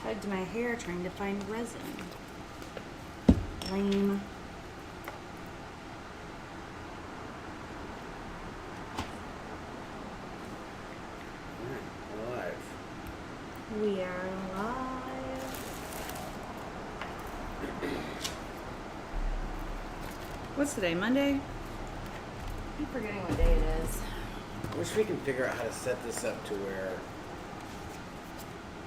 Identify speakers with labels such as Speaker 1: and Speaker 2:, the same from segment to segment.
Speaker 1: tugged my hair trying to find resin. Lame.
Speaker 2: Alive.
Speaker 1: We are alive. What's today, Monday? I keep forgetting what day it is.
Speaker 2: I wish we can figure out how to set this up to where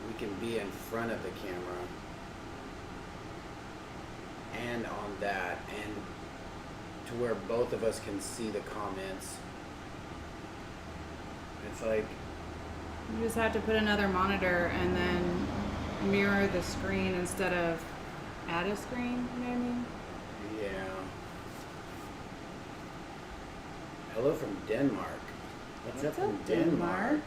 Speaker 2: we can be in front of the camera and on that, and to where both of us can see the comments. It's like,
Speaker 1: You just have to put another monitor and then mirror the screen instead of add a screen, you know what I mean?
Speaker 2: yeah. Hello from Denmark. What's up from Denmark?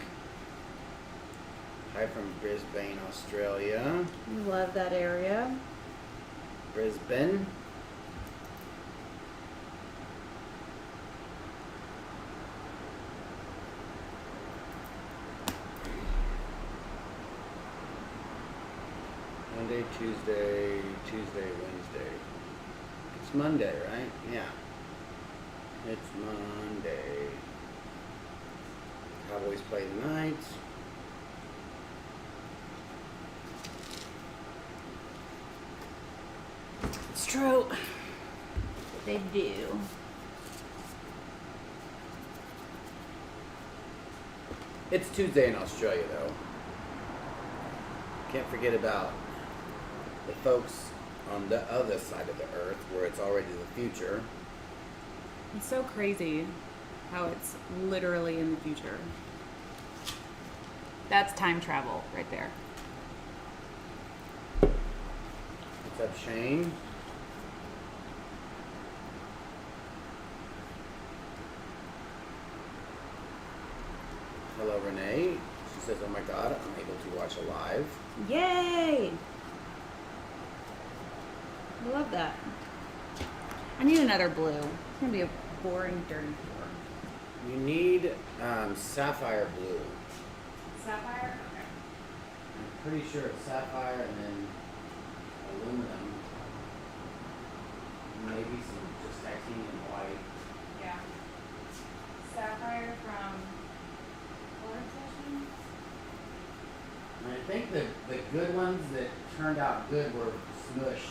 Speaker 2: Hi from Brisbane, Australia.
Speaker 1: Love that area.
Speaker 2: Brisbane. Monday, Tuesday, Wednesday. It's Monday, right? Yeah. It's Monday. Cowboys play tonight.
Speaker 1: It's true. They do.
Speaker 2: It's Tuesday in Australia, though. Can't forget about the folks on the other side of the earth where it's already the future.
Speaker 1: It's so crazy how it's literally in the future. That's time travel right there.
Speaker 2: What's up, Shane? Hello, Renee. She says, oh my god, I'm able to watch a live.
Speaker 1: Yay! I love that. I need another blue. It's gonna be a boring, dirty floor.
Speaker 2: You need sapphire blue.
Speaker 1: Sapphire? Okay.
Speaker 2: I'm pretty sure it's sapphire and then aluminum. Maybe some just titanium white.
Speaker 1: Yeah. Sapphire from Color Session?
Speaker 2: And I think the good ones that turned out good were Smush.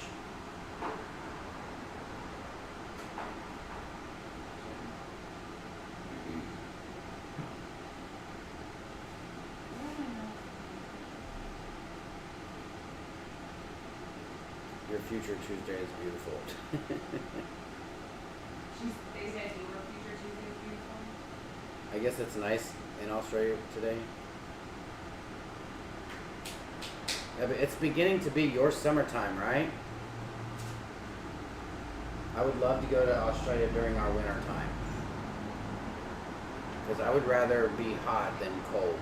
Speaker 2: Your future Tuesday is beautiful.
Speaker 1: They said your future Tuesday is beautiful.
Speaker 2: I guess it's nice in Australia today. Yeah, but it's beginning to be your summertime, right? I would love to go to Australia during our winter time. Because I would rather be hot than cold.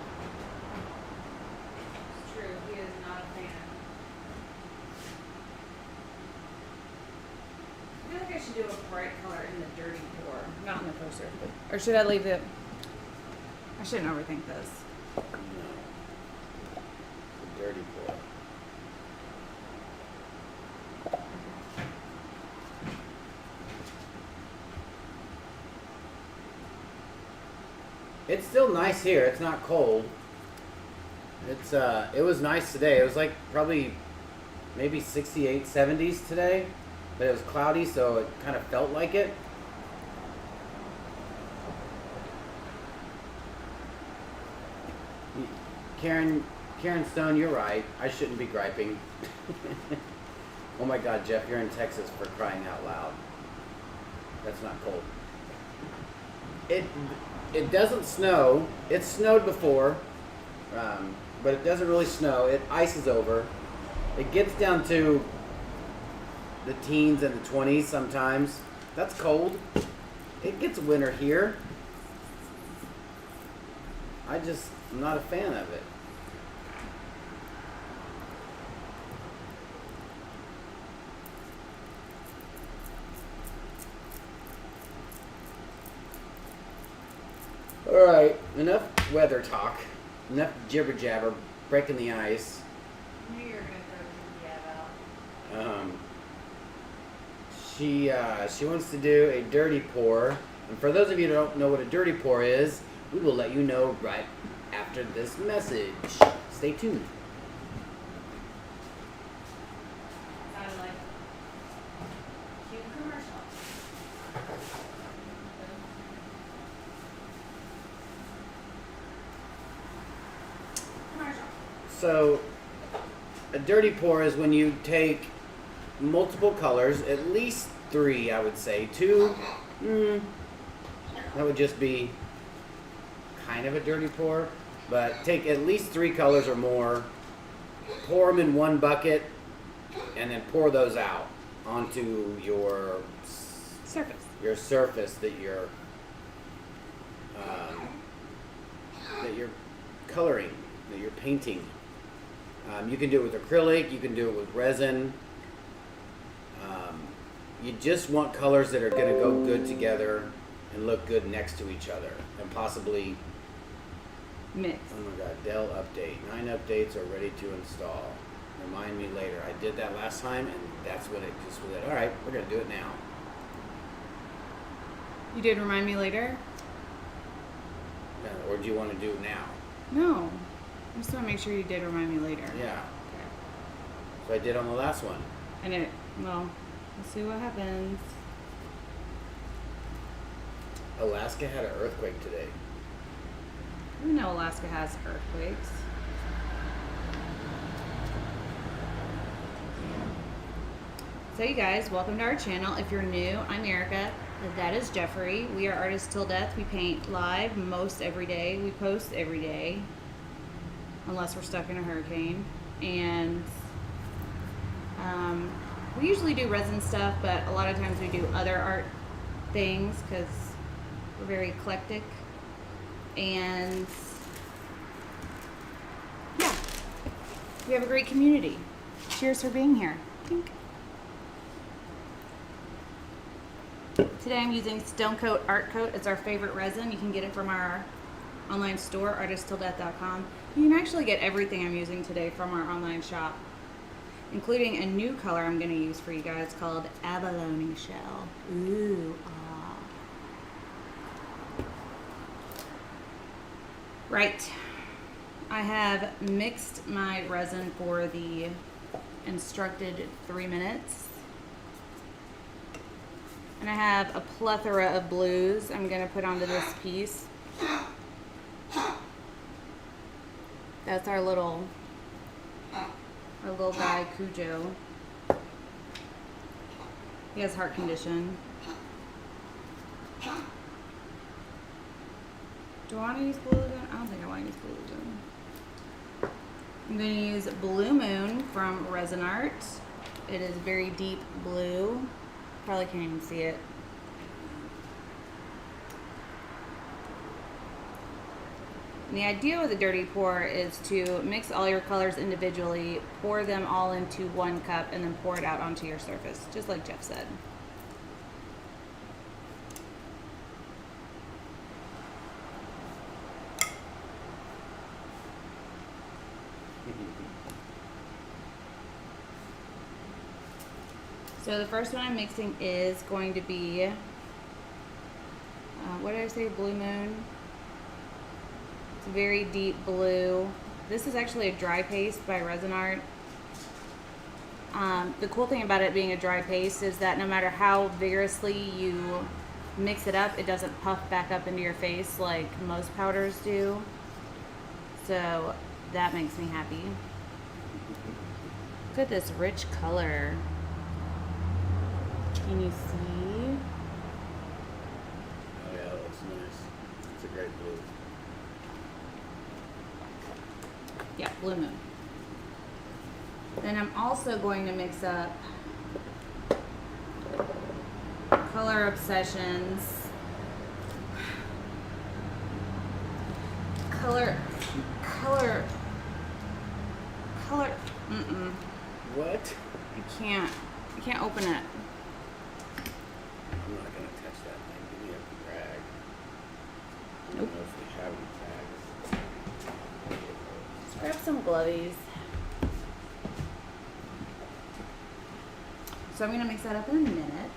Speaker 1: It's true. He is not a fan. I feel like I should do a bright color in the dirty pour. Not in the poster. But, or should I leave it? I shouldn't overthink this.
Speaker 2: No. The dirty pour. It's still nice here. It's not cold. It's it was nice today. It was like probably maybe 68, 70s today, but it was cloudy, so it kind of felt like it. Karen Stone, you're right. I shouldn't be griping. Oh my God, Jeff, you're in Texas, for crying out loud. That's not cold. It doesn't snow. It snowed before, but it doesn't really snow. It ices over. It gets down to the teens and the 20s sometimes. That's cold. It gets winter here. I'm not a fan of it. Alright, enough weather talk. Enough jibber jabber, breaking the ice.
Speaker 1: I knew you were gonna throw the out.
Speaker 2: She wants to do a dirty pour, and for those of you who don't know what a dirty pour is, we will let you know right after this message. Stay tuned.
Speaker 1: Sounded like cute commercial. Commercial.
Speaker 2: So, a dirty pour is when you take multiple colors, at least 3, I would say. 2, that would just be kind of a dirty pour. But take at least 3 colors or more, pour them in one bucket, and then pour those out onto your surface that you're coloring, that you're painting. You can do it with acrylic, you can do it with resin. You just want colors that are going to go good together and look good next to each other, and possibly
Speaker 1: Mix.
Speaker 2: Oh my god, Dell update. 9 updates are ready to install. Remind me later. I did that last time, and that's when it just was like, alright, we're going to do it now.
Speaker 1: You did remind me later?
Speaker 2: Or do you want to do it now?
Speaker 1: No. I just want to make sure you did remind me later.
Speaker 2: Yeah.
Speaker 1: Okay.
Speaker 2: So I did on the last one.
Speaker 1: And well, we'll see what happens.
Speaker 2: Alaska had an earthquake today.
Speaker 1: We know Alaska has earthquakes. So you guys, welcome to our channel. If you're new, I'm Erica. That is Jeffrey. We are artists till death. We paint live most every day. We post every day, unless we're stuck in a hurricane. And we usually do resin stuff, but a lot of times we do other art things because we're very eclectic. And yeah, we have a great community. Cheers for being here. Tink. Today I'm using STONECOAT Art Coat. It's our favorite resin. You can get it from our online store, artisttilldeath.com. You can actually get everything I'm using today from our online shop, including a new color I'm going to use for you guys called Abalone Shell. Ooh, ah. Right. I have mixed my resin for the instructed 3 minutes. And I have a plethora of blues I'm going to put onto this piece. That's our little guy, Cujo. He has heart condition. Do I want to use Blue Lagoon? I don't think I want to use Blue Lagoon. I'm going to use Blue Moon from Resin Art. It is very deep blue. Probably can't even see it. And the idea with a dirty pour is to mix all your colors individually, pour them all into one cup, and then pour it out onto your surface, just like Jeff said. So the first one I'm mixing is going to be, what did I say, Blue Moon? It's very deep blue. This is actually a dry paste by Resin Art. The cool thing about it being a dry paste is that no matter how vigorously you mix it up, it doesn't puff back up into your face like most powders do. So that makes me happy. Look at this rich color. Can you see?
Speaker 2: Oh yeah, that looks nice. It's a great blue.
Speaker 1: Yeah, Blue Moon. Then I'm also going to mix up Color Obsessions.
Speaker 2: What?
Speaker 1: I can't open it.
Speaker 2: I'm not gonna touch that thing. Give me a rag. I
Speaker 1: Nope.
Speaker 2: don't know if we have any rags.
Speaker 1: Let's grab some glovies. So I'm gonna mix that up in a minute.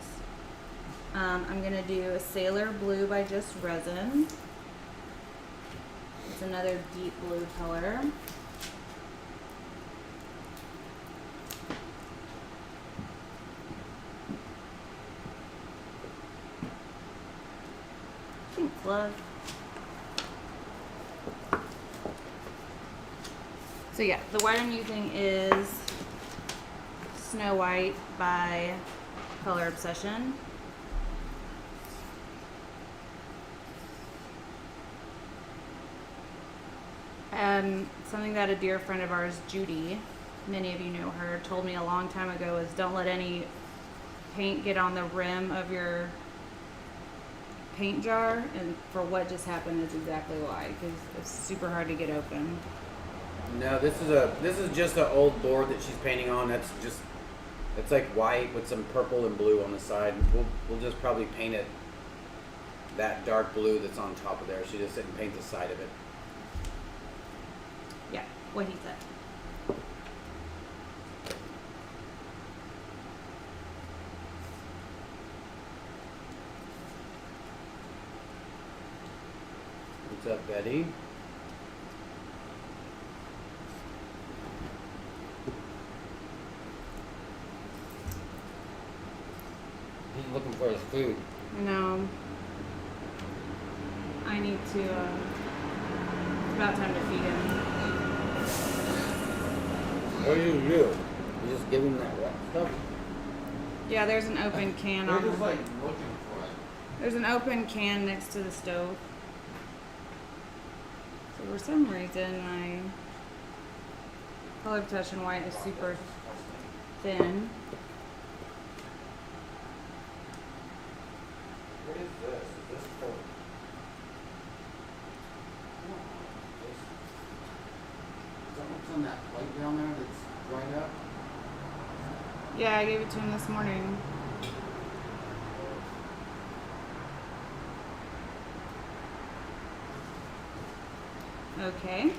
Speaker 1: I'm gonna do Sailor Blue by Just Resin. It's another deep blue color. Thanks, love. So yeah, the white I'm using is Snow White by Color Obsession. Something that a dear friend of ours, Judy, many of you know her, told me a long time ago is don't let any paint get on the rim of your paint jar, and for what just happened is exactly why, because it's super hard to get open.
Speaker 2: No, this is just an old board that she's painting on. It's like white with some purple and blue on the side. We'll just probably paint it that dark blue that's on top of there. She just didn't paint the side of it.
Speaker 1: Yeah, what he said.
Speaker 2: What's up, Betty? He's looking for his food.
Speaker 1: No. I need to, it's about time to feed him.
Speaker 2: What do? You just give him that wet stuff?
Speaker 1: Yeah, there's an open can
Speaker 2: They're
Speaker 1: on
Speaker 2: just
Speaker 1: the,
Speaker 2: like looking for it.
Speaker 1: there's an open can next to the stove. So for some reason my Color Obsession white is super thin.
Speaker 2: What is this? Is this for... Is that what's on that plate down there that's dried up?
Speaker 1: Yeah, I gave it to him this morning. Okay.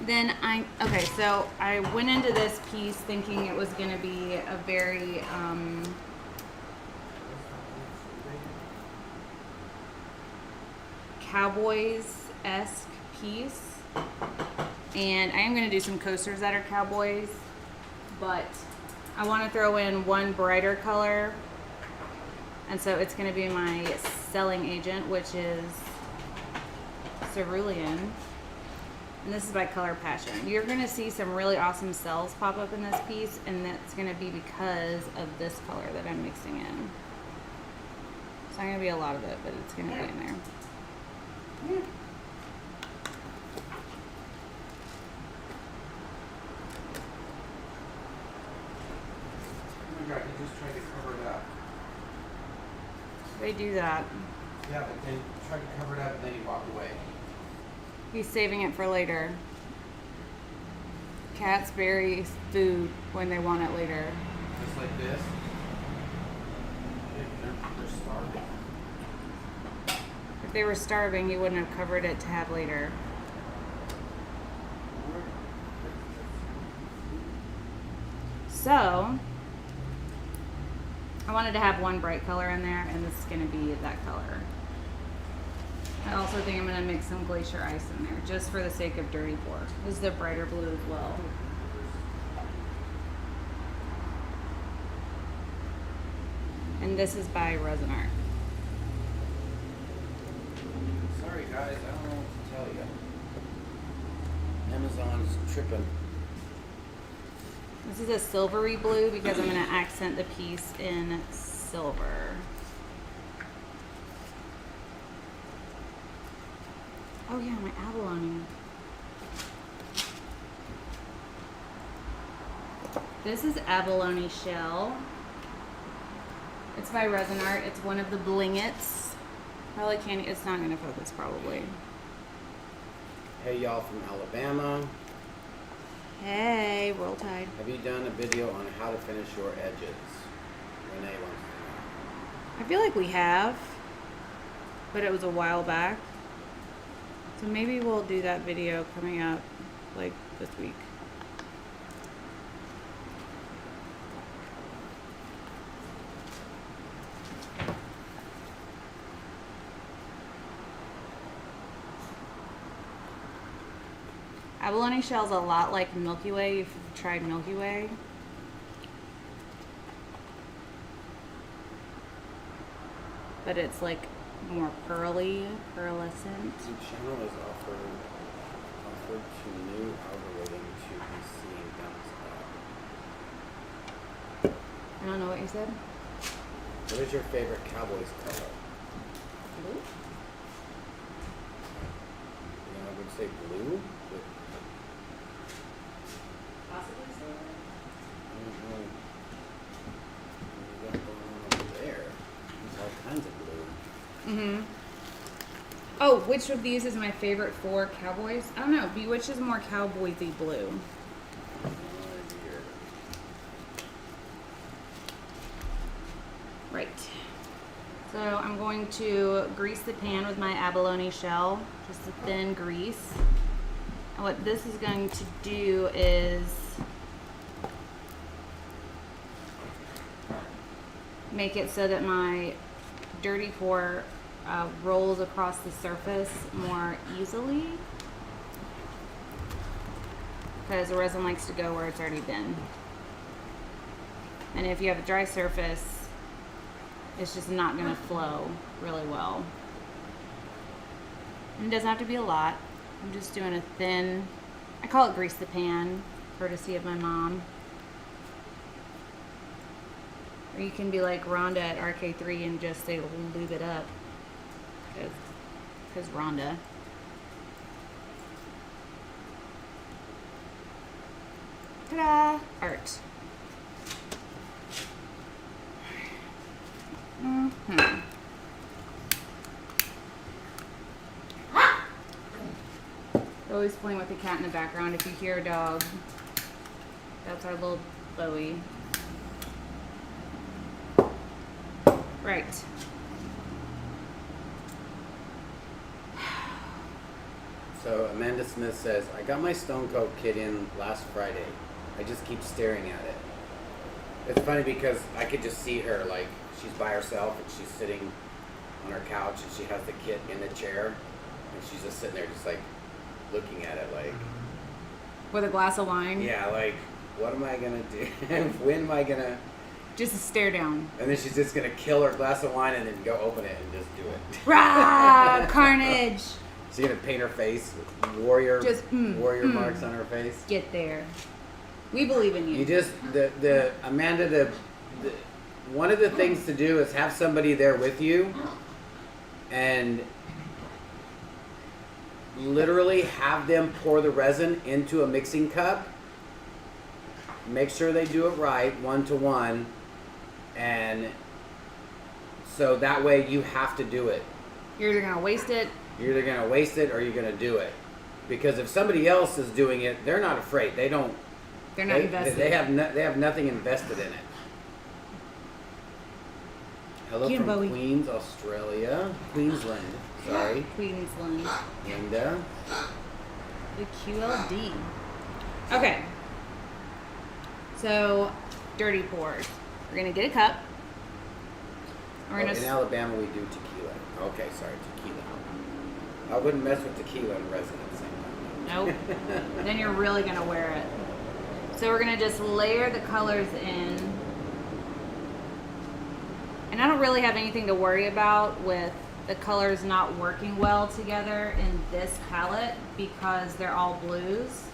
Speaker 1: Then okay, so I went into this piece thinking it was going to be a very, Cowboys-esque piece. And I am going to do some coasters that are cowboys, but I want to throw in one brighter color. And so it's going to be my selling agent, which is Cerulean. And this is by Color Passion. You're going to see some really awesome cells pop up in this piece, and that's going to be because of this color that I'm mixing in. It's not going to be a lot of it, but it's going to be in there. Yeah.
Speaker 2: Oh my god, he just tried to cover it up.
Speaker 1: They do that.
Speaker 2: Yeah, but then tried to cover it up and then he walked away.
Speaker 1: He's saving it for later. Cats bury food when they want it later.
Speaker 2: Just like this. They're starving.
Speaker 1: If they were starving, you wouldn't have covered it to have later. So, I wanted to have one bright color in there, and this is going to be that color. I also think I'm going to mix some glacier ice in there, just for the sake of dirty pour. This is a brighter blue as well. And this is by Resin Art.
Speaker 2: Sorry guys, I don't know what to tell you. Amazon's tripping.
Speaker 1: This is a silvery blue because I'm going to accent the piece in silver. Oh yeah, my abalone. This is abalone shell. It's by Resin Art. It's one of the blingets. Probably can't, it's not gonna focus probably.
Speaker 2: Hey y'all from Alabama.
Speaker 1: Hey, roll tide.
Speaker 2: Have you done a video on how to finish your edges? Renee wants to know.
Speaker 1: I feel like we have, but it was a while back. So maybe we'll do that video coming up like this week. Abalone shell's a lot like Milky Way, if you've tried Milky Way. But it's like more pearly, pearlescent.
Speaker 2: The channel is offered to new algorithm to be seen thumbs up.
Speaker 1: I don't know what you said.
Speaker 2: What is your favorite Cowboys color?
Speaker 1: Blue?
Speaker 2: I would say blue. But
Speaker 1: Possibly silver?
Speaker 2: I don't know. What do you got going on over there? There's all kinds of blue.
Speaker 1: Mm-hmm. Oh, which of these is my favorite for Cowboys? I don't know. Which is more cowboysy blue?
Speaker 2: No idea.
Speaker 1: Right. So I'm going to grease the pan with my abalone shell, just a thin grease. And what this is going to do is make it so that my dirty pour rolls across the surface more easily, because the resin likes to go where it's already been. And if you have a dry surface, it's just not going to flow really well. And it doesn't have to be a lot. I'm just doing a thin, I call it grease the pan, courtesy of my mom. Or you can be like Rhonda at RK3 and just say lube it up. Because Rhonda. Ta-da! Art. Mm-hmm. Always playing with the cat in the background. If you hear a dog, that's our little Bowie. Right.
Speaker 2: So Amanda Smith says, I got my STONECOAT kit in last Friday. I just keep staring at it. It's funny because I could just see her, like, she's by herself and she's sitting on her couch and she has the kit in the chair and she's just sitting there just like looking at it like...
Speaker 1: With a glass of wine?
Speaker 2: Yeah, like, what am I gonna do? When am I gonna...
Speaker 1: Just a stare down.
Speaker 2: And then she's just gonna kill her glass of wine and then go open it and just do it.
Speaker 1: Rah! Carnage!
Speaker 2: She's gonna paint her face with warrior marks on her face.
Speaker 1: Get there. We believe in you.
Speaker 2: You just Amanda, the one of the things to do is have somebody there with you and literally have them pour the resin into a mixing cup. Make sure they do it right, 1-to-1, and so that way you have to do it.
Speaker 1: You're either gonna waste it.
Speaker 2: You're either gonna waste it or you're gonna do it. Because if somebody else is doing it, they're not afraid. They're not invested. They have nothing invested in it. Hello
Speaker 1: Jim
Speaker 2: from
Speaker 1: Bowie.
Speaker 2: Queens, Australia. Queensland. Sorry.
Speaker 1: Queensland.
Speaker 2: Linda.
Speaker 1: The QLD. Okay. So, dirty pours. We're gonna get a cup. We're gonna
Speaker 2: in Alabama we do tequila. Okay, sorry, tequila. I wouldn't mess with tequila and resin at the same time.
Speaker 1: Nope. Then you're really gonna wear it. So we're gonna just layer the colors in. And I don't really have anything to worry about with the colors not working well together in this palette because they're all blues.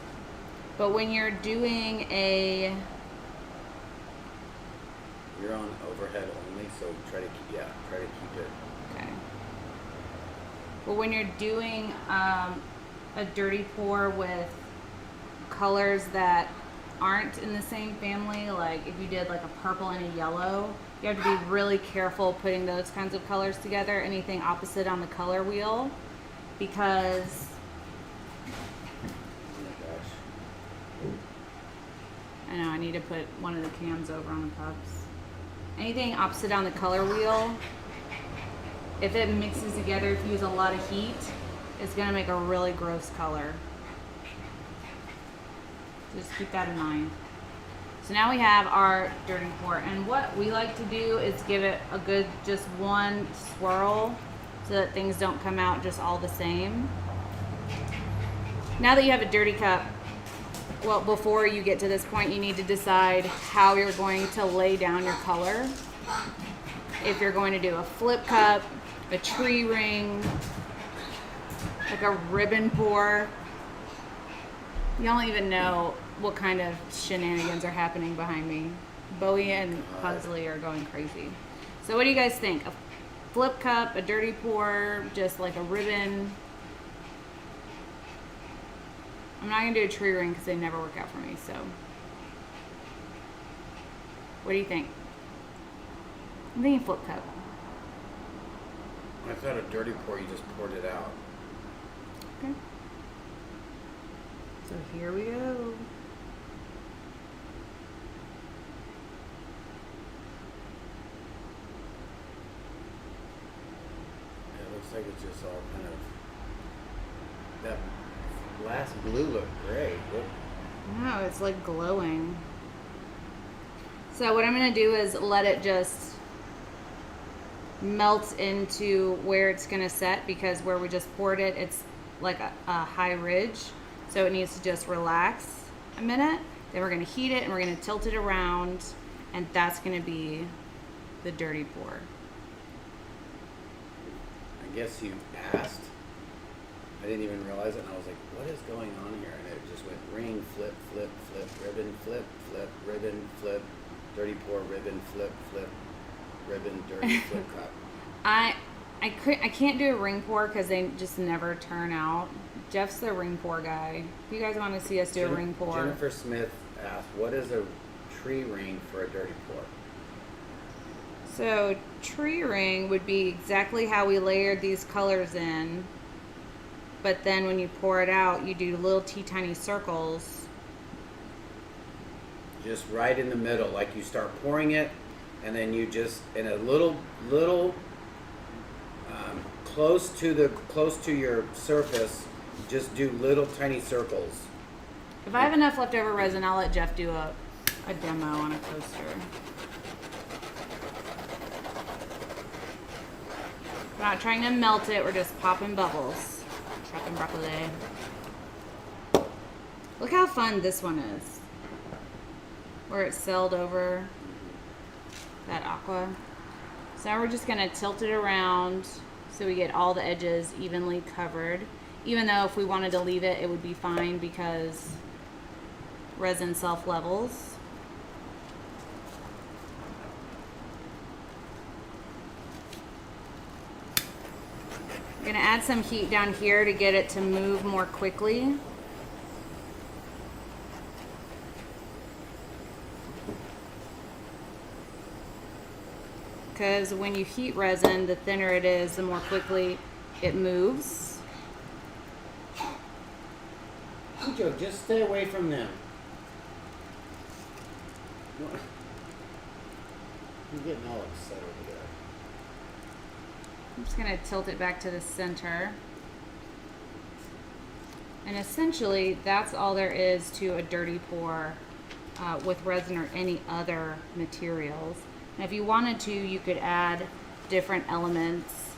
Speaker 1: But when you're doing a...
Speaker 2: You're on overhead only, so try to keep it.
Speaker 1: Okay. But when you're doing a dirty pour with colors that aren't in the same family, like if you did like a purple and a yellow, you have to be really careful putting those kinds of colors together, anything opposite on the color wheel, because I know I need to put one of the cans over on the cups. Anything opposite on the color wheel, if it mixes together, if you use a lot of heat, it's gonna make a really gross color. Just keep that in mind. So now we have our dirty pour, and what we like to do is give it a good just one swirl so that things don't come out just all the same. Now that you have a dirty cup, well, before you get to this point, you need to decide how you're going to lay down your color. If you're going to do a flip cup, a tree ring, like a ribbon pour. You don't even know what kind of shenanigans are happening behind me. Bowie and Pugsley are going crazy. So what do you guys think? A flip cup, a dirty pour, just like a ribbon? I'm not going to do a tree ring because they never work out for me, so. What do you think? I'm thinking flip cup.
Speaker 2: I thought a dirty pour, you just poured it out.
Speaker 1: Okay. So here we go.
Speaker 2: It looks like it's just all kind of, that last blue looked great.
Speaker 1: No, it's like glowing. So what I'm going to do is let it just melt into where it's going to set, because where we just poured it, it's like a high ridge. So it needs to just relax a minute. Then we're going to heat it and we're going to tilt it around, and that's going to be the dirty pour.
Speaker 2: I guess you asked. I didn't even realize it, and I was like, what is going on here? And it just went ring, flip, flip, flip, ribbon, flip, flip, ribbon, flip, dirty pour, ribbon, flip, flip, ribbon, dirty, flip cup.
Speaker 1: I can't do a ring pour because they just never turn out. Jeff's the ring pour guy. If you guys want to see us do a ring pour.
Speaker 2: Jennifer Smith asked, what is a tree ring for a dirty pour?
Speaker 1: So tree ring would be exactly how we layered these colors in, but then when you pour it out, you do little tiny circles.
Speaker 2: Just right in the middle, like you start pouring it, and then you just in a little close to your surface, just do little tiny circles.
Speaker 1: If I have enough leftover resin, I'll let Jeff do a demo on a coaster. We're not trying to melt it, we're just popping bubbles. Trapping broccoli. Look how fun this one is. Where it's sailed over that aqua. So now we're just gonna tilt it around so we get all the edges evenly covered. Even though if we wanted to leave it, it would be fine because resin self-levels. We're gonna add some heat down here to get it to move more quickly. Because when you heat resin, the thinner it is, the more quickly it moves.
Speaker 2: Joe, just stay away from them. You're getting all upset over there.
Speaker 1: I'm just gonna tilt it back to the center. And essentially, that's all there is to a dirty pour with resin or any other materials. And if you wanted to, you could add different elements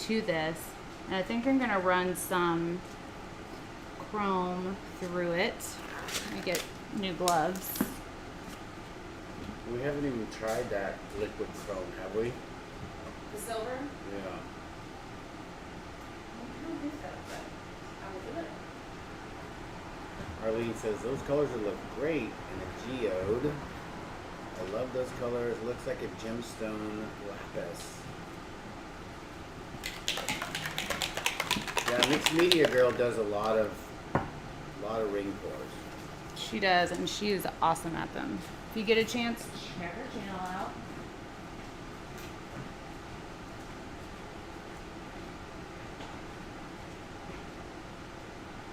Speaker 1: to this. And I think I'm gonna run some chrome through it. Let me get new gloves.
Speaker 2: We haven't even tried that liquid chrome, have we?
Speaker 1: The silver?
Speaker 2: Yeah. Arlene says those colors would look great in a geode. I love those colors. Looks like a gemstone lapis. Yeah, Mixed Media Girl does a lot of ring pours.
Speaker 1: She does, and she is awesome at them. If you get a chance, check her channel out.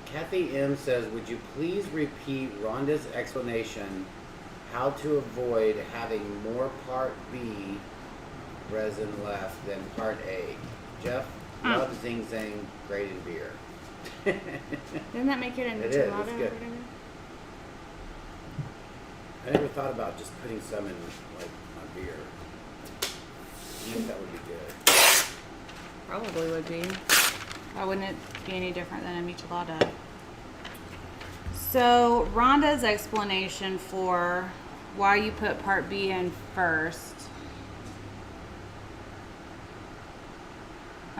Speaker 2: Kathy M says, would you please repeat Rhonda's explanation how to avoid having more part B resin left than part A? Jeff, love Zing Zang grated beer.
Speaker 1: Doesn't that make it into
Speaker 2: It is,
Speaker 1: gelato
Speaker 2: it's
Speaker 1: or
Speaker 2: good.
Speaker 1: whatever?
Speaker 2: I never thought about just putting some in like my beer. I think that would be good.
Speaker 1: Probably would be. Why wouldn't it be any different than a michelada? So Rhonda's explanation for why you put part B in first.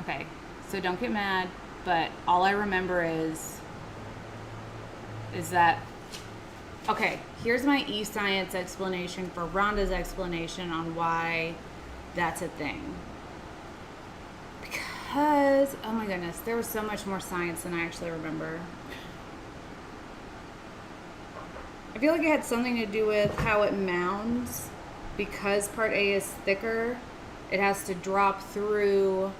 Speaker 1: Okay, so don't get mad, but all I remember is that, okay, here's my e-science explanation for Rhonda's explanation on why that's a thing. Because, oh my goodness, there was so much more science than I actually remember. I feel like it had something to do with how it mounds. Because part A is thicker, it has to drop through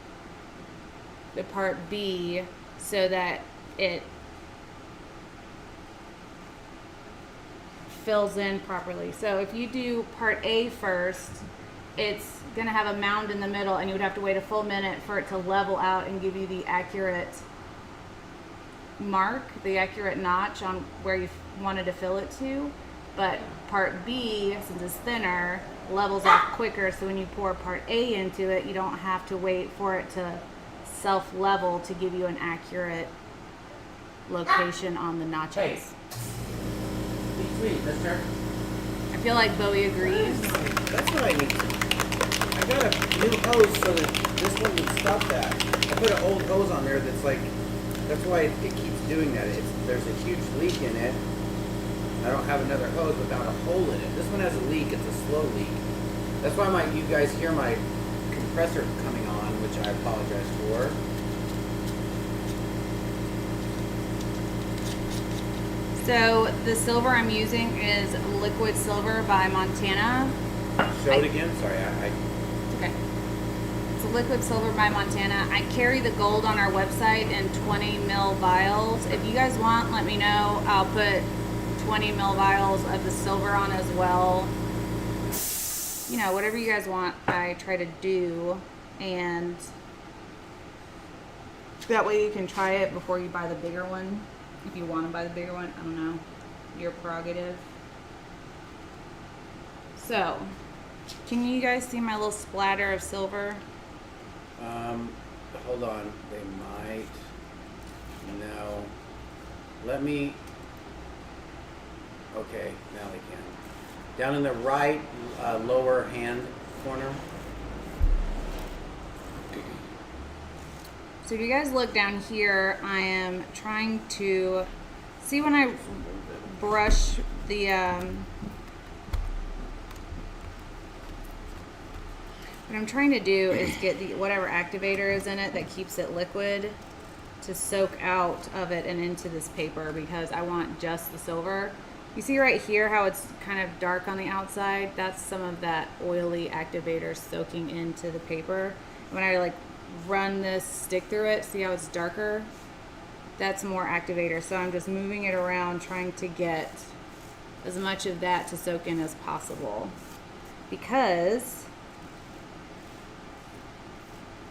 Speaker 1: the part B so that it fills in properly. So if you do part A first, it's going to have a mound in the middle, and you would have to wait a full minute for it to level out and give you the accurate mark, the accurate notch on where you wanted to fill it to. But part B, since it's thinner, levels off quicker, so when you pour part A into it, you don't have to wait for it to self-level to give you an accurate location on the notches.
Speaker 2: Hey. Be sweet, mister.
Speaker 1: I feel like Bowie agrees.
Speaker 2: That's what I need. I got a new hose so that this one would stop that. I put an old hose on there that's like, that's why it keeps doing that. There's a huge leak in it. I don't have another hose without a hole in it. This one has a leak. It's a slow leak. That's why you guys hear my compressor coming on, which I apologize for.
Speaker 1: So the silver I'm using is Liquid Silver by Montana.
Speaker 2: Show it again. Sorry,
Speaker 1: Okay. It's Liquid Silver by Montana. I carry the gold on our website in 20 ml vials. If you guys want, let me know. I'll put 20 ml vials of the silver on as well. You know, whatever you guys want, I try to do, and that way you can try it before you buy the bigger one. If you want to buy the bigger one, I don't know, your prerogative. So, can you guys see my little splatter of silver?
Speaker 2: Hold on. They might. No. Let me. Okay, now they can. Down in the right lower hand corner.
Speaker 1: So if you guys look down here, I am trying to see when I brush the what I'm trying to do is get the whatever activator is in it that keeps it liquid to soak out of it and into this paper, because I want just the silver. You see right here how it's kind of dark on the outside? That's some of that oily activator soaking into the paper. When I like run this stick through it, see how it's darker? That's more activator. So I'm just moving it around, trying to get as much of that to soak in as possible. Because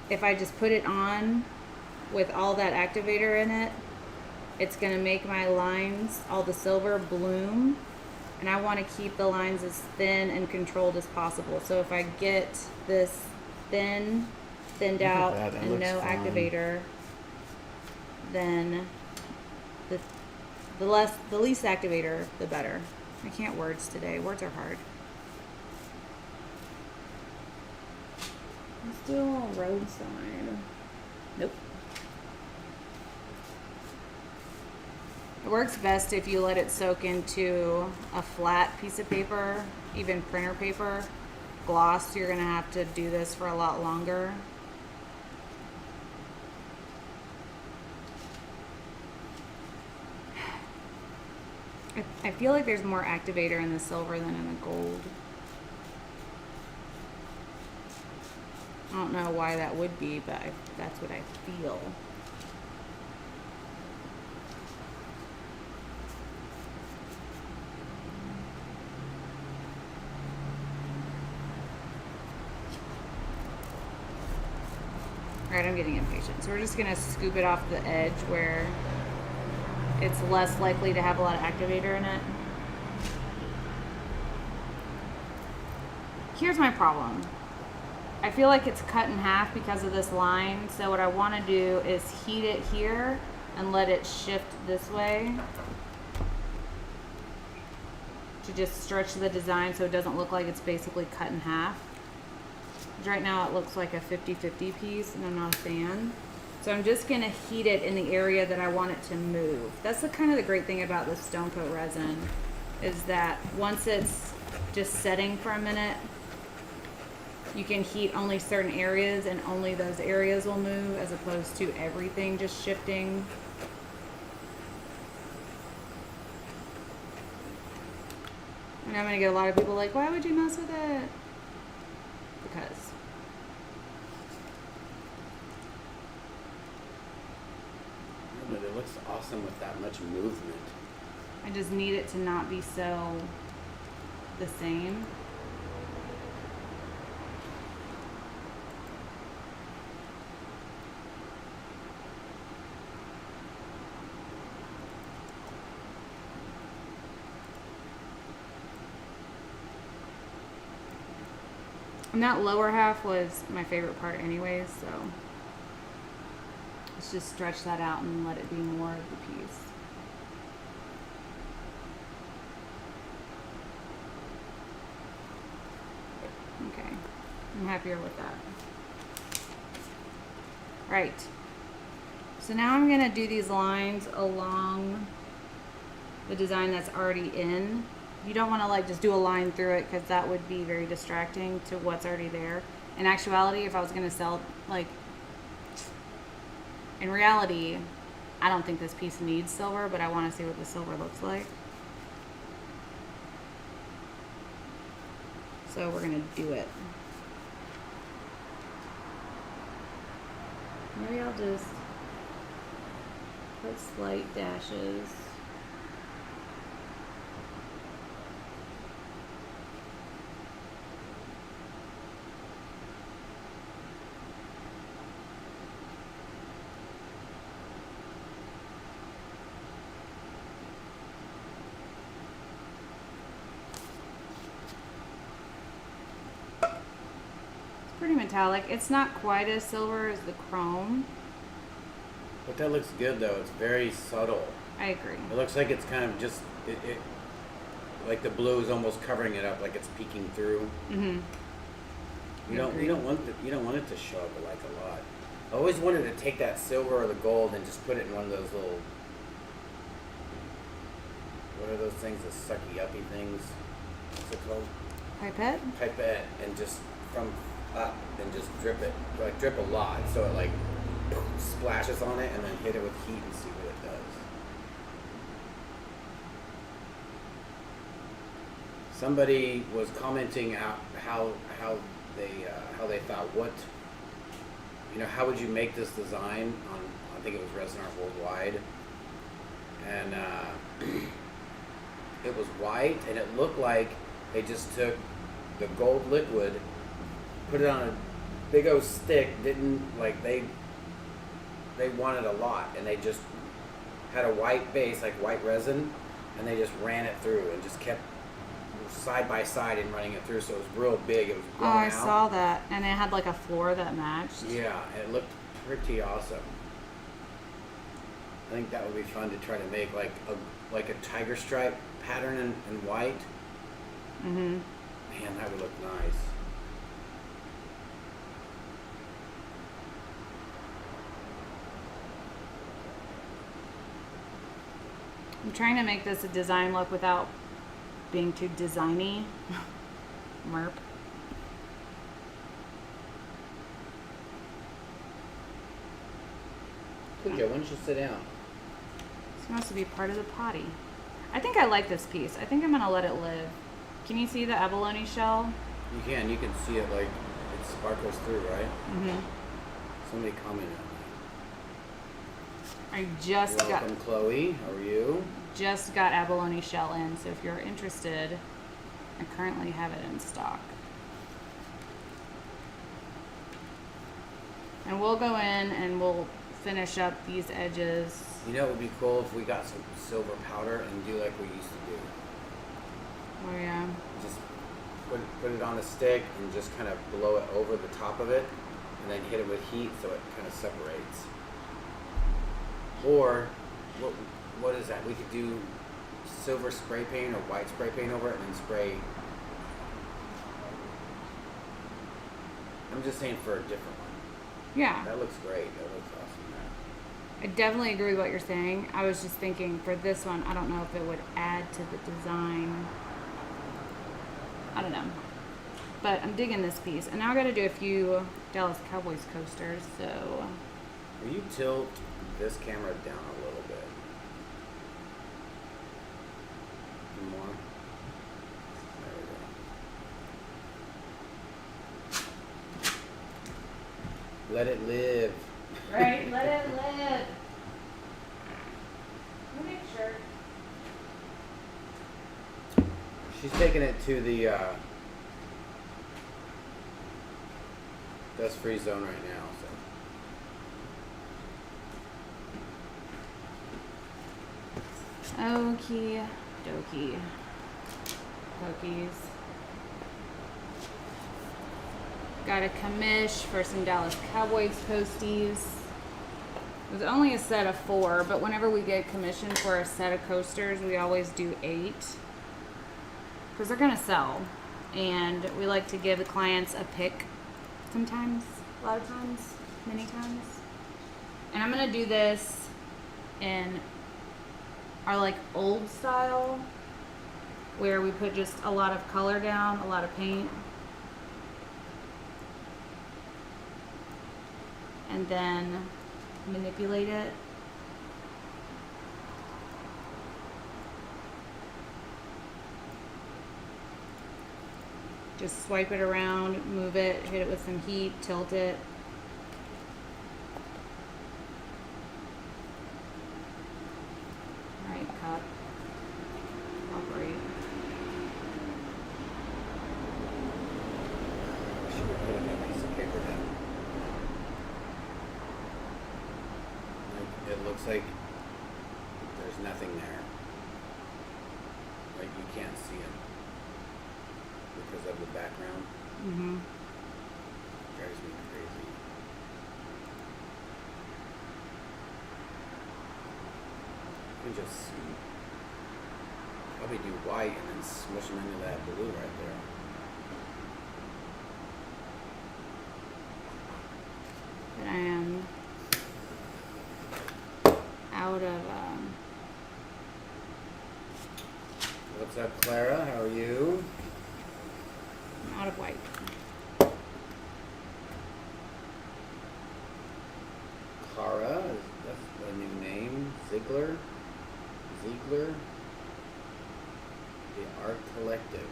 Speaker 1: if I just put it on with all that activator in it, it's going to make my lines, all the silver, bloom. And I want to keep the lines as thin and controlled as possible. So if I get this thinned out and no activator, then the least activator, the better. I can't words today. Words are hard. Let's do a little roadside. Nope. It works best if you let it soak into a flat piece of paper, even printer paper. Gloss, you're going to have to do this for a lot longer. I feel like there's more activator in the silver than in the gold. I don't know why that would be, but that's what I feel. Alright, I'm getting impatient. So we're just going to scoop it off the edge where it's less likely to have a lot of activator in it. Here's my problem. I feel like it's cut in half because of this line. So what I want to do is heat it here and let it shift this way. to just stretch the design so it doesn't look like it's basically cut in half. Right now it looks like a 50-50 piece and I'm not a fan. So I'm just gonna heat it in the area that I want it to move. That's the kind of the great thing about this STONECOAT resin, is that once it's just setting for a minute, you can heat only certain areas and only those areas will move, as opposed to everything just shifting. And I'm gonna get a lot of people like, why would you mess with it? Because.
Speaker 2: But it looks awesome with that much movement.
Speaker 1: I just need it to not be so the same. And that lower half was my favorite part anyways, so let's just stretch that out and let it be more of the piece. Okay, I'm happier with that. Right, so now I'm gonna do these lines along the design that's already in. You don't want to like just do a line through it, because that would be very distracting to what's already there. In actuality, if I was going to sell, like, in reality, I don't think this piece needs silver, but I want to see what the silver looks like. So we're going to do it. Maybe I'll just put slight dashes. Pretty metallic. It's not quite as silver as the chrome.
Speaker 2: But that looks good though. It's very subtle.
Speaker 1: I agree.
Speaker 2: It looks like it's kind of just like the blue is almost covering it up, like it's peeking through.
Speaker 1: Mm-hmm.
Speaker 2: You don't want it to show up like a lot. I always wanted to take that silver or the gold and just put it in one of those little, what are those things, the sucky uppy things? What's it called?
Speaker 1: Pipette?
Speaker 2: Pipette, and just from up and just drip it, like drip a lot, so it like splashes on it, and then hit it with heat and see what it does. Somebody was commenting how they thought, what, you know, how would you make this design on, I think it was Resin Art Worldwide, and it was white, and it looked like they just took the gold liquid, put it on a big old stick, didn't, like, they wanted a lot, and they just had a white base, like white resin, and they just ran it through and just kept side by side and running it through, so it was real big. It was blown out.
Speaker 1: I saw that, and it had like a floor that matched.
Speaker 2: Yeah, it looked pretty awesome. I think that would be fun to try to make like a tiger stripe pattern in white.
Speaker 1: Mm-hmm.
Speaker 2: Man, that would look nice.
Speaker 1: I'm trying to make this a design look without being too designy. Merp.
Speaker 2: Okay, why don't you sit down?
Speaker 1: It's supposed to be part of the potty. I think I like this piece. I think I'm gonna let it live. Can you see the abalone shell?
Speaker 2: You can see it, like it sparkles through, right?
Speaker 1: Mm-hmm.
Speaker 2: Somebody commented on
Speaker 1: I just
Speaker 2: that. Welcome, Chloe. How are you?
Speaker 1: just got abalone shell in, so if you're interested, I currently have it in stock. And we'll go in and we'll finish up these edges.
Speaker 2: You know, it would be cool if we got some silver powder and do like we used to do.
Speaker 1: Oh yeah.
Speaker 2: Just put it on a stick and just kind of blow it over the top of it, and then hit it with heat so it kind of separates. Or what is that? We could do silver spray paint or white spray paint over it and then spray. I'm just saying for a different one.
Speaker 1: Yeah.
Speaker 2: That looks great. That looks awesome.
Speaker 1: I definitely agree with what you're saying. I was just thinking for this one, I don't know if it would add to the design. I don't know. But I'm digging this piece. And now I got to do a few Dallas Cowboys coasters, so.
Speaker 2: Will you tilt this camera down a little bit? More. There we go. Let it live.
Speaker 1: Right, let it live. Let me make sure.
Speaker 2: She's taking it to the dust free zone right now, so.
Speaker 1: Okie dokie. Pokies. Got a commish for some Dallas Cowboys posties. It was only a set of 4, but whenever we get commissioned for a set of coasters, we always do 8. Because they're going to sell. And we like to give the clients a pick sometimes, a lot of times, many times. And I'm going to do this in our like old style, where we put just a lot of color down, a lot of paint. And then manipulate it. Just swipe it around, move it, hit it with some heat, tilt it. Alright, cup. Operate.
Speaker 2: Should we put a piece of paper down? It looks like there's nothing there. Like you can't see it because of the background.
Speaker 1: Mm-hmm.
Speaker 2: Drives me crazy. You can just see. Probably do white and then smush them into that blue right there.
Speaker 1: But I am out of
Speaker 2: What's up, Clara? How are you?
Speaker 1: I'm out of white.
Speaker 2: Cara, that's a new name. Ziegler. The Art Collective.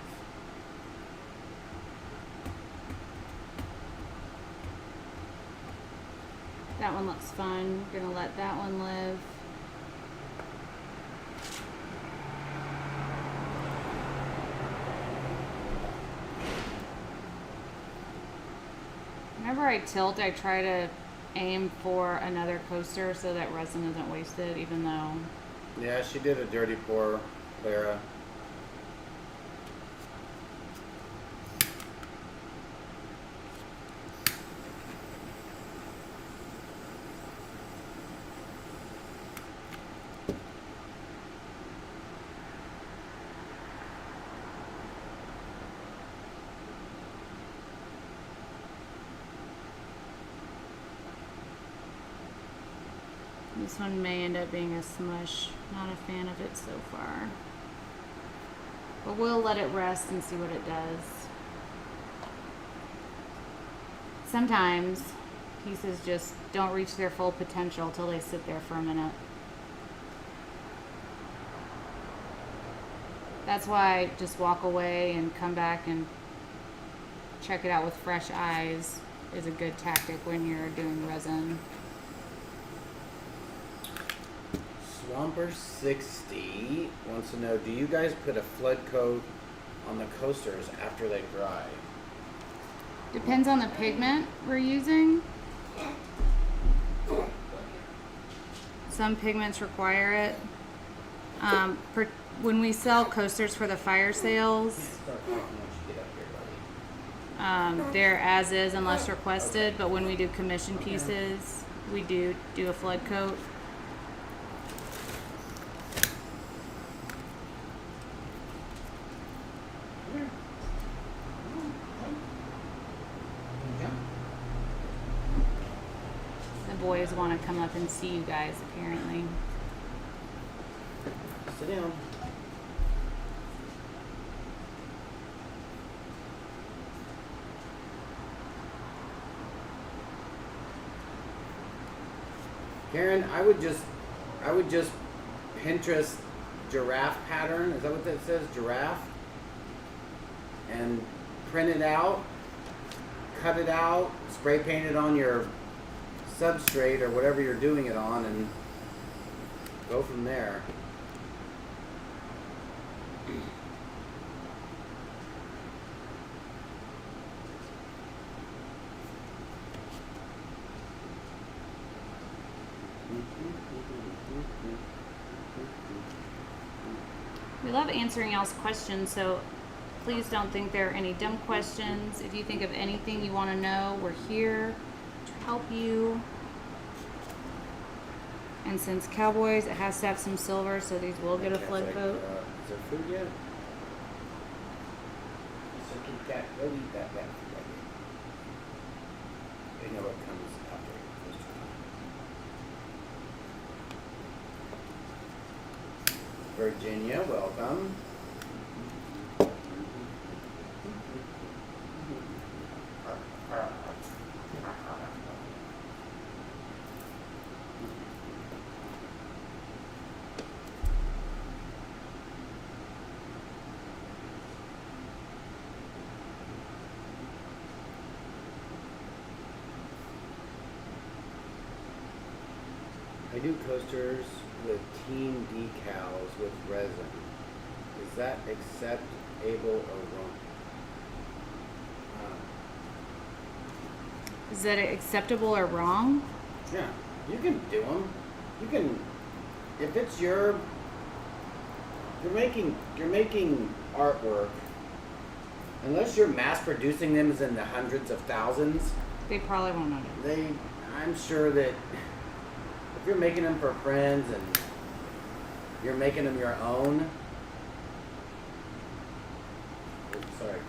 Speaker 1: That one looks fun. We're gonna let that one live. Whenever I tilt, I try to aim for another coaster so that resin isn't wasted, even though.
Speaker 2: Yeah, she did a dirty pour, Clara.
Speaker 1: This one may end up being a smush. Not a fan of it so far. But we'll let it rest and see what it does. Sometimes pieces just don't reach their full potential till they sit there for a minute. That's why just walk away and come back and check it out with fresh eyes is a good tactic when you're doing resin.
Speaker 2: Swamper 60 wants to know, do you guys put a flood coat on the coasters after they dry?
Speaker 1: Depends on the pigment we're using. Some pigments require it. When we sell coasters for the fire sales, they're as is unless requested, but when we do commission pieces, we do a flood coat. cowboys want to come up and see you guys, apparently.
Speaker 2: Sit down. Karen, I would just Pinterest giraffe pattern. Is that what that says? Giraffe? And print it out, cut it out, spray paint it on your substrate or whatever you're doing it on, and go from there.
Speaker 1: We love answering y'all's questions, so please don't think there are any dumb questions. If you think of anything you want to know, we're here to help you. And since cowboys, it has to have some silver, so these will get a flood coat.
Speaker 2: Is there food yet? So keep that. Go eat that food. You know what comes after this time. Virginia, welcome. I do coasters with team decals with resin. Is that acceptable or wrong?
Speaker 1: Is that acceptable or wrong?
Speaker 2: Yeah, you can do them. You can, if it's you're making artwork. Unless you're mass producing them as in the hundreds of thousands,
Speaker 1: They probably won't know.
Speaker 2: I'm sure that if you're making them for friends and you're making them your own. Oops, sorry.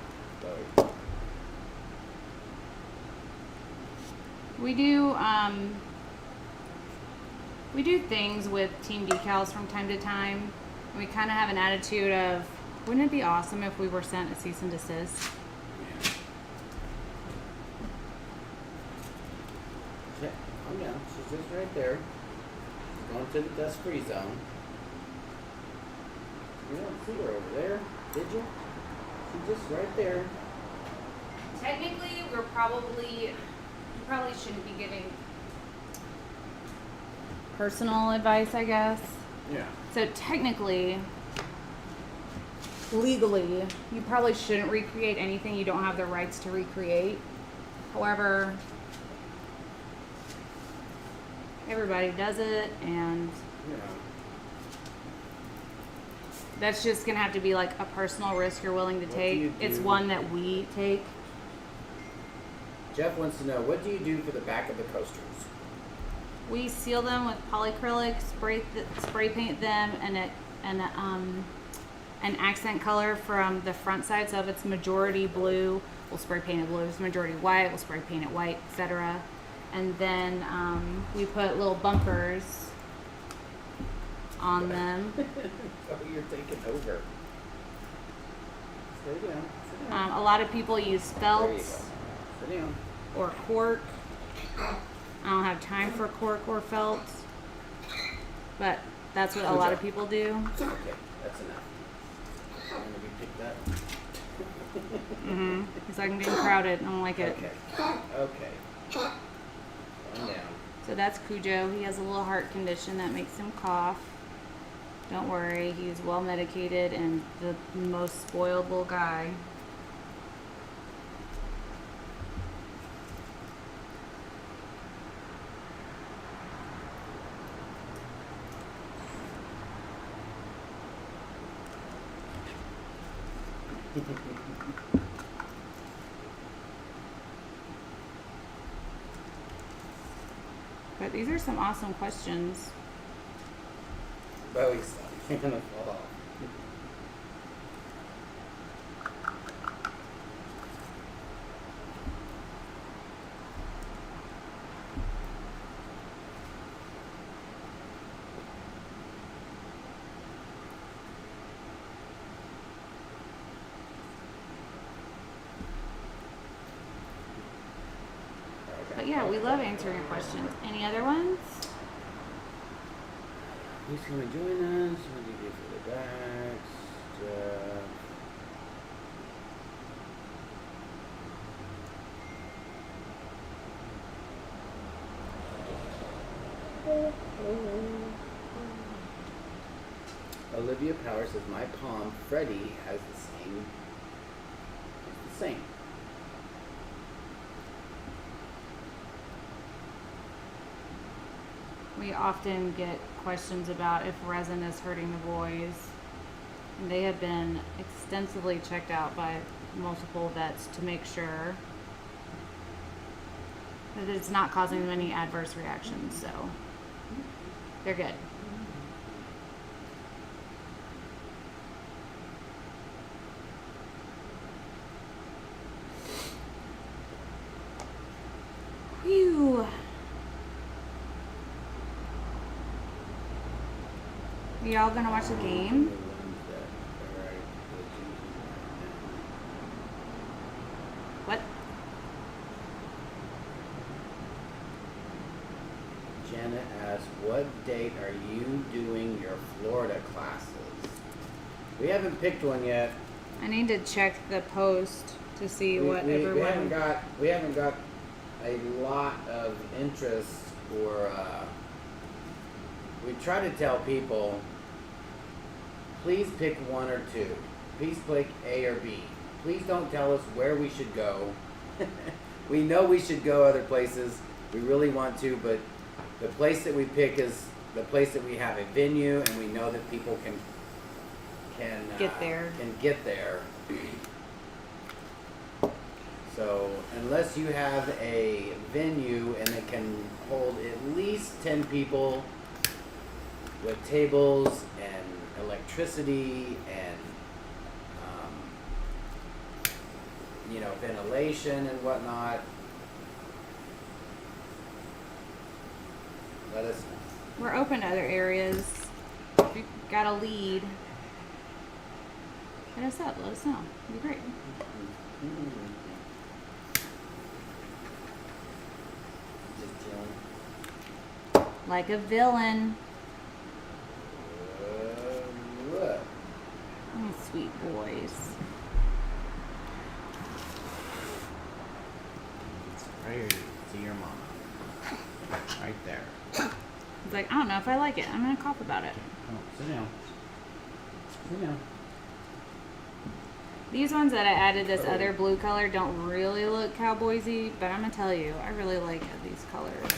Speaker 1: We do things with team decals from time to time. We kind of have an attitude of, wouldn't it be awesome if we were sent a cease and desist?
Speaker 2: Yeah. Oh yeah, she's just right there. She's going to the dust-free zone. You don't see her over there, did you? She's just right there.
Speaker 1: Technically, you probably shouldn't be giving personal advice, I guess.
Speaker 2: Yeah.
Speaker 1: So technically, legally, you probably shouldn't recreate anything you don't have the rights to recreate. However, everybody does it, and
Speaker 2: Yeah.
Speaker 1: that's just gonna have to be like a personal risk you're willing to
Speaker 2: What do
Speaker 1: take.
Speaker 2: you
Speaker 1: It's
Speaker 2: do?
Speaker 1: one that we take.
Speaker 2: Jeff wants to know, what do you do for the back of the coasters?
Speaker 1: We seal them with polyacrylic, spray paint them, and an accent color from the front side. So if it's majority blue, we'll spray paint it blue. If it's majority white, we'll spray paint it white, etc. And then we put little bumpers on them.
Speaker 2: Oh, you're taking over. Stay down. Sit down.
Speaker 1: A lot of people use
Speaker 2: There you go.
Speaker 1: felts
Speaker 2: Sit down.
Speaker 1: or cork. I don't have time for cork or felt, but that's what a lot of people do.
Speaker 2: Okay, that's enough. I'm gonna be picked up.
Speaker 1: It's like I'm getting crowded. I don't like it.
Speaker 2: Okay. Okay. Calm down.
Speaker 1: So that's Cujo. He has a little heart condition that makes him cough. Don't worry, he's well medicated and the most spoiled little guy. But these are some awesome questions.
Speaker 2: Bowie's gonna fall off.
Speaker 1: yeah, we love answering your questions. Any other ones?
Speaker 2: Who's going to join us? What do you get for the backs? Olivia Power says my palm, Freddie, has the same. It's the same.
Speaker 1: We often get questions about if resin is hurting the boys. And they have been extensively checked out by multiple vets to make sure that it's not causing them any adverse reactions, so they're good. Whew. Y'all gonna watch the game? What?
Speaker 2: Janet asks, what date are you doing your Florida classes? We haven't picked one yet.
Speaker 1: I need to check the post to see what everyone.
Speaker 2: We haven't got a lot of interest, or we try to tell people, please pick one or two. Please pick A or B. Please don't tell us where we should go. We know we should go other places. We really want to, but the place that we pick is the place that we have a venue, and we know that people can
Speaker 1: Get there.
Speaker 2: Can get there. So unless you have a venue and it can hold at least 10 people with tables and electricity and ventilation and whatnot, let us know.
Speaker 1: We're open to other areas. If you got a lead, hit us up. Let us know. It'd be great.
Speaker 2: Just chilling.
Speaker 1: Like a villain.
Speaker 2: Look.
Speaker 1: Oh, sweet boys.
Speaker 2: It's right here. See your mama. Right there.
Speaker 1: He's like, I don't know if I like it. I'm gonna cough about it.
Speaker 2: Oh, sit down. Sit down.
Speaker 1: These ones that I added this other blue color don't really look cowboysy, but I'm gonna tell you, I really like these colors.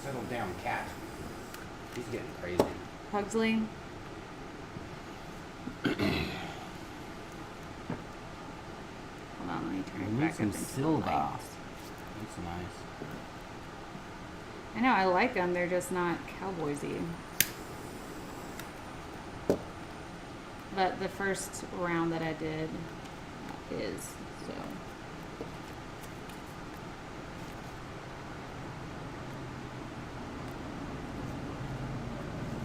Speaker 2: Settle down, cat. He's getting crazy.
Speaker 1: Pugsley. Hold on, let me turn it back up into the light.
Speaker 2: That's nice.
Speaker 1: I know, I like them. They're just not cowboysy. But the first round that I did is, so.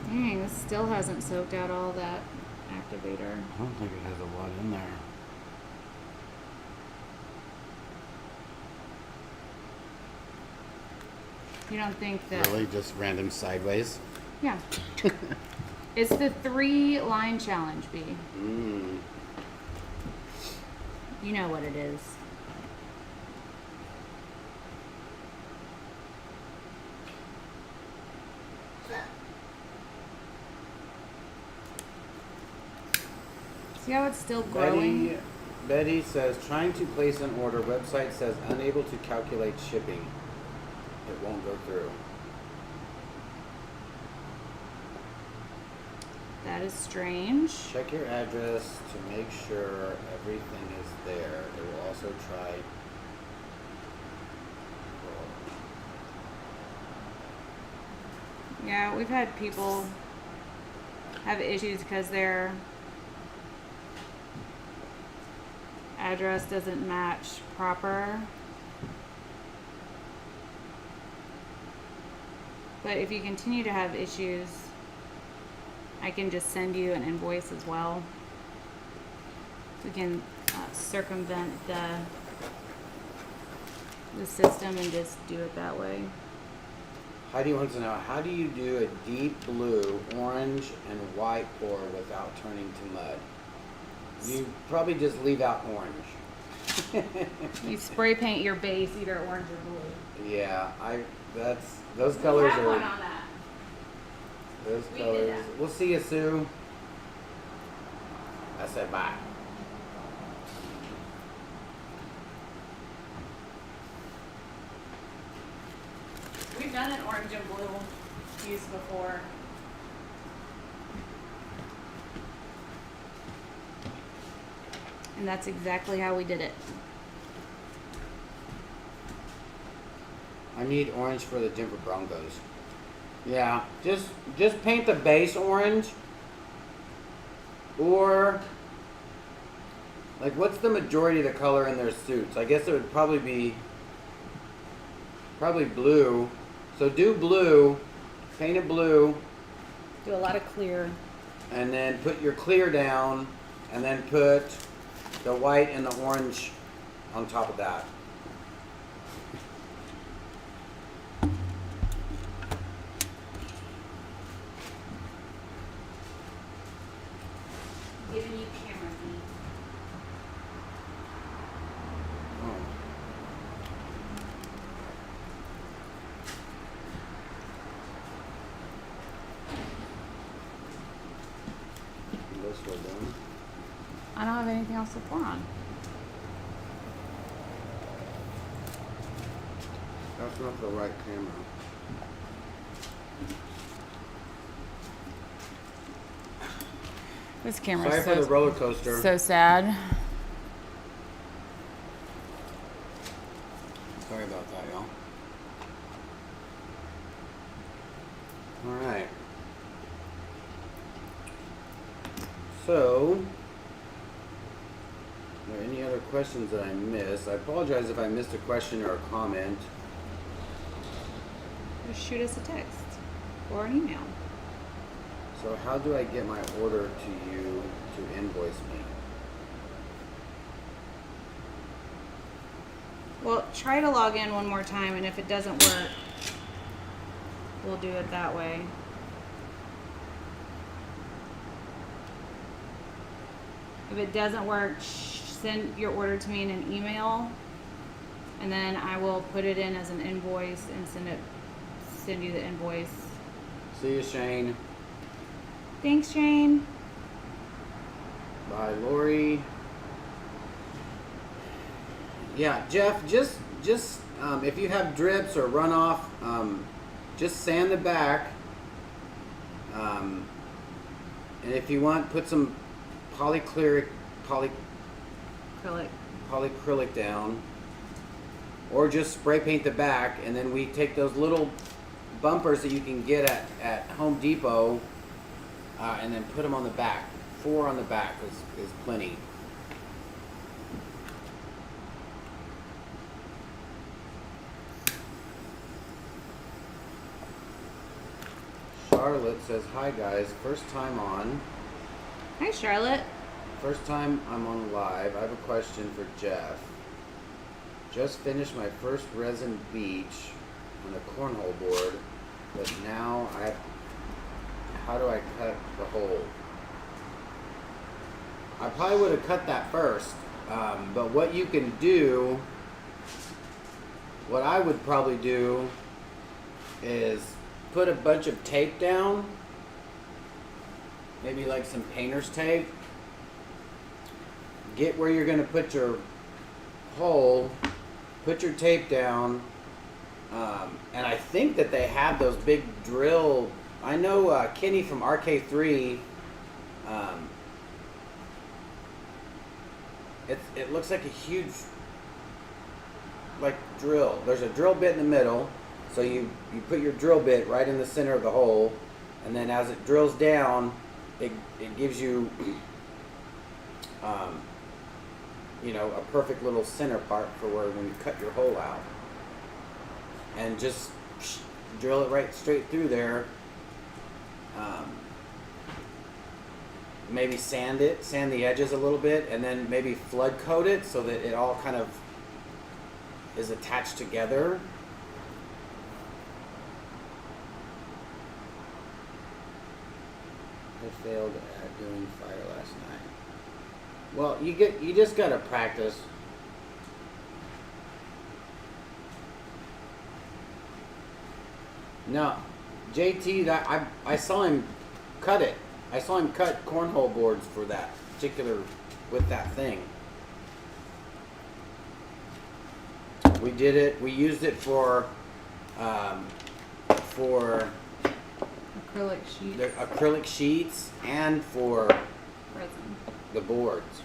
Speaker 1: Dang, this still hasn't soaked out all that activator.
Speaker 2: I don't think it has a lot in there.
Speaker 1: You don't think that?
Speaker 2: Really? Just random sideways?
Speaker 1: Yeah. It's the 3-line challenge, B. You know what it is. See how it's still growing?
Speaker 2: Betty says, trying to place an order. Website says unable to calculate shipping. It won't go through.
Speaker 1: That is strange.
Speaker 2: Check your address to make sure everything is there. It will also try.
Speaker 1: Yeah, we've had people have issues because their address doesn't match proper. But if you continue to have issues, I can just send you an invoice as well. We can circumvent the the system and just do it that way.
Speaker 2: Heidi wants to know, how do you do a deep blue, orange, and white pour without turning to mud? You probably just leave out orange.
Speaker 1: You spray paint your base either orange or blue.
Speaker 2: Yeah, those colors
Speaker 1: We have one
Speaker 2: are
Speaker 1: on that.
Speaker 2: those
Speaker 1: We did
Speaker 2: colors.
Speaker 1: that.
Speaker 2: We'll see you, Sue. I said bye.
Speaker 1: We've done an orange and blue piece before. And that's exactly how we did it.
Speaker 2: I need orange for the Denver Broncos. Yeah, just paint the base orange. Or like, what's the majority of the color in their suits? I guess it would probably be blue. So do blue, paint it blue,
Speaker 1: Do a lot of clear.
Speaker 2: and then put your clear down, and then put the white and the orange on top of that.
Speaker 1: Giving you camera feed.
Speaker 2: Oh. This we're done.
Speaker 1: I don't have anything else to pour on.
Speaker 2: That's not the right camera.
Speaker 1: This camera
Speaker 2: Sorry
Speaker 1: is
Speaker 2: for the roller coaster.
Speaker 1: so sad.
Speaker 2: Sorry about that, y'all. All right. So, are there any other questions that I missed? I apologize if I missed a question or a comment.
Speaker 1: Just shoot us a text or an email.
Speaker 2: So how do I get my order to you to invoice me?
Speaker 1: Well, try to log in one more time, and if it doesn't work, we'll do it that way. If it doesn't work, send your order to me in an email, and then I will put it in as an invoice and send you the invoice.
Speaker 2: See you, Shane.
Speaker 1: Thanks, Shane.
Speaker 2: Bye, Lori. Yeah, Jeff, just if you have drips or runoff, just sand the back. And if you want, put some polyacrylic down, or just spray paint the back, and then we take those little bumpers that you can get at Home Depot, and then put them on the back. 4 on the back is plenty. Charlotte says, hi guys, first time on.
Speaker 1: Hi, Charlotte.
Speaker 2: First time I'm on live. I have a question for Jeff. Just finished my first resin beach on a cornhole board, but now how do I cut the hole? I probably would have cut that first, but what you can do, what I would probably do is put a bunch of tape down, maybe like some painter's tape. Get where you're going to put your hole, put your tape down, and I think that they have those big drill. I know Kenny from RK3, it looks like a huge drill. There's a drill bit in the middle, so you put your drill bit right in the center of the hole, and then as it drills down, it gives you a perfect little center part for when you cut your hole out. And just drill it right straight through there. Maybe sand the edges a little bit, and then maybe flood coat it so that it all kind of is attached together. I failed at doing fire last night. Well, you just gotta practice. No, JT, that I saw him cut it. I saw him cut cornhole boards for that particular with that thing. We did it. We used it for
Speaker 1: Acrylic sheets.
Speaker 2: the acrylic sheets and for
Speaker 1: Resin.
Speaker 2: the boards.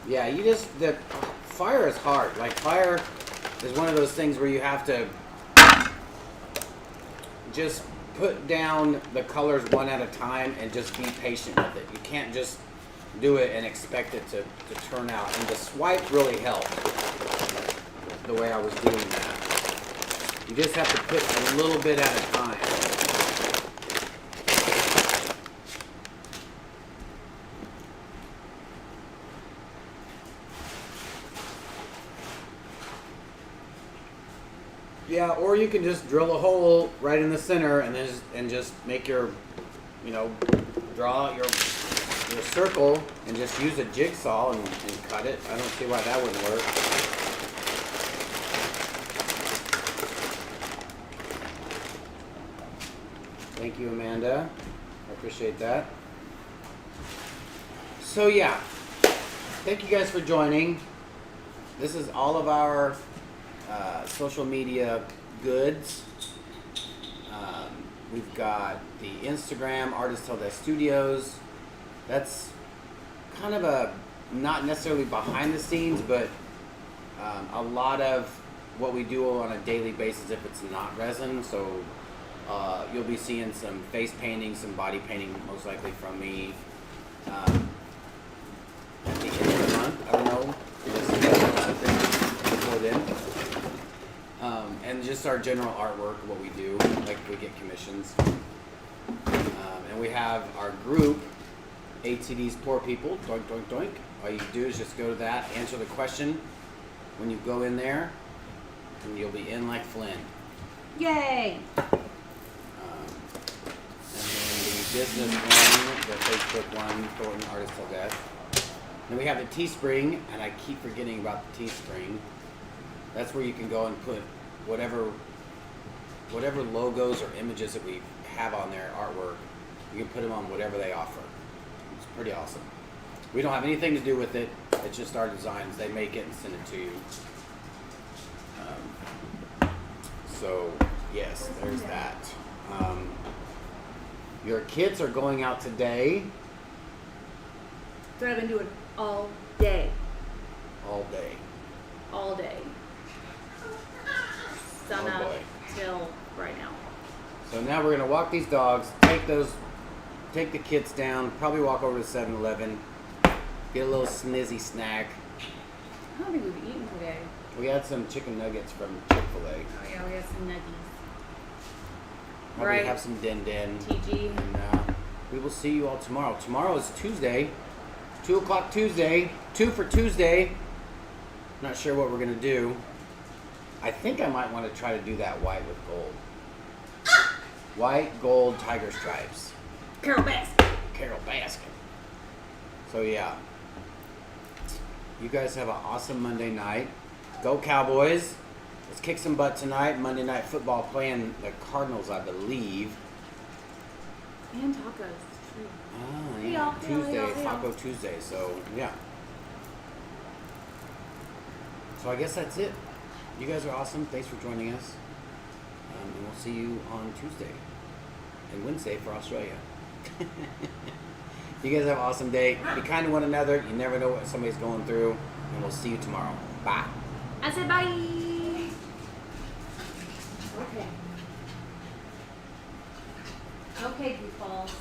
Speaker 2: Yeah, the fire is hard. Like, fire is one of those things where you have to just put down the colors one at a time and just be patient with it. You can't just do it and expect it to turn out. And the swipe really helped the way I was doing that. You just have to put a little bit at a time. Yeah, or you can just drill a hole right in the center and just make your, draw out your circle and just use a jigsaw and cut it. I don't see why that wouldn't work. Thank you, Amanda. I appreciate that. So yeah, thank you guys for joining. This is all of our social media goods. We've got the Instagram, Artist Till Death Studios. That's kind of a, not necessarily behind the scenes, but a lot of what we do on a daily basis if it's not resin. So you'll be seeing some face painting, some body painting, most likely from me. At the end of the month, I don't know. You'll see something before then. And just our general artwork, what we do, like we get commissions. And we have our group, ATD's Poor People, doink, doink, doink. All you do is just go to that, answer the question when you go in there, and you'll be in like Flynn.
Speaker 1: Yay!
Speaker 2: And then the business one, the Facebook one, Thornton Artist Till Death. Then we have the Teespring, and I keep forgetting about the Teespring. That's where you can go and put whatever logos or images that we have on their artwork. You can put them on whatever they offer. It's pretty awesome. We don't have anything to do with it. It's just our designs. They make it and send it to you. So yes, there's that. Your kids are going out today.
Speaker 1: That's what I've been doing all day.
Speaker 2: All day.
Speaker 1: All day. Sun
Speaker 2: Oh,
Speaker 1: up
Speaker 2: boy.
Speaker 1: till right now.
Speaker 2: So now we're gonna walk these dogs, take the kids down, probably walk over to 7-Eleven, get a little snizzy snack.
Speaker 1: I don't think we've eaten today.
Speaker 2: We had some chicken nuggets from Chick-fil-A.
Speaker 1: Oh yeah, we have some nuggies.
Speaker 2: Probably
Speaker 1: Right.
Speaker 2: have some din-din.
Speaker 1: TG.
Speaker 2: And we will see you all tomorrow. Tomorrow is Tuesday, 2 o'clock Tuesday, 2 for Tuesday. Not sure what we're gonna do. I think I might want to try to do that white with gold. White, gold, tiger stripes.
Speaker 1: Carol Baskin.
Speaker 2: Carol Baskin. So yeah. You guys have an awesome Monday night. Go Cowboys. Let's kick some butt tonight. Monday Night Football playing the Cardinals, I believe.
Speaker 1: And tacos. True.
Speaker 2: Ah,
Speaker 1: Hey,
Speaker 2: yeah.
Speaker 1: y'all. Hey, y'all.
Speaker 2: Tuesday,
Speaker 1: Hey, y'all.
Speaker 2: Taco Tuesday. So yeah. So I guess that's it. You guys are awesome. Thanks for joining us. And we'll see you on Tuesday and Wednesday for Australia. You guys have an awesome day. Be kind to one another. You never know what somebody's going through. And we'll see you tomorrow. Bye.
Speaker 1: I said bye. Okay. Okay, goofballs.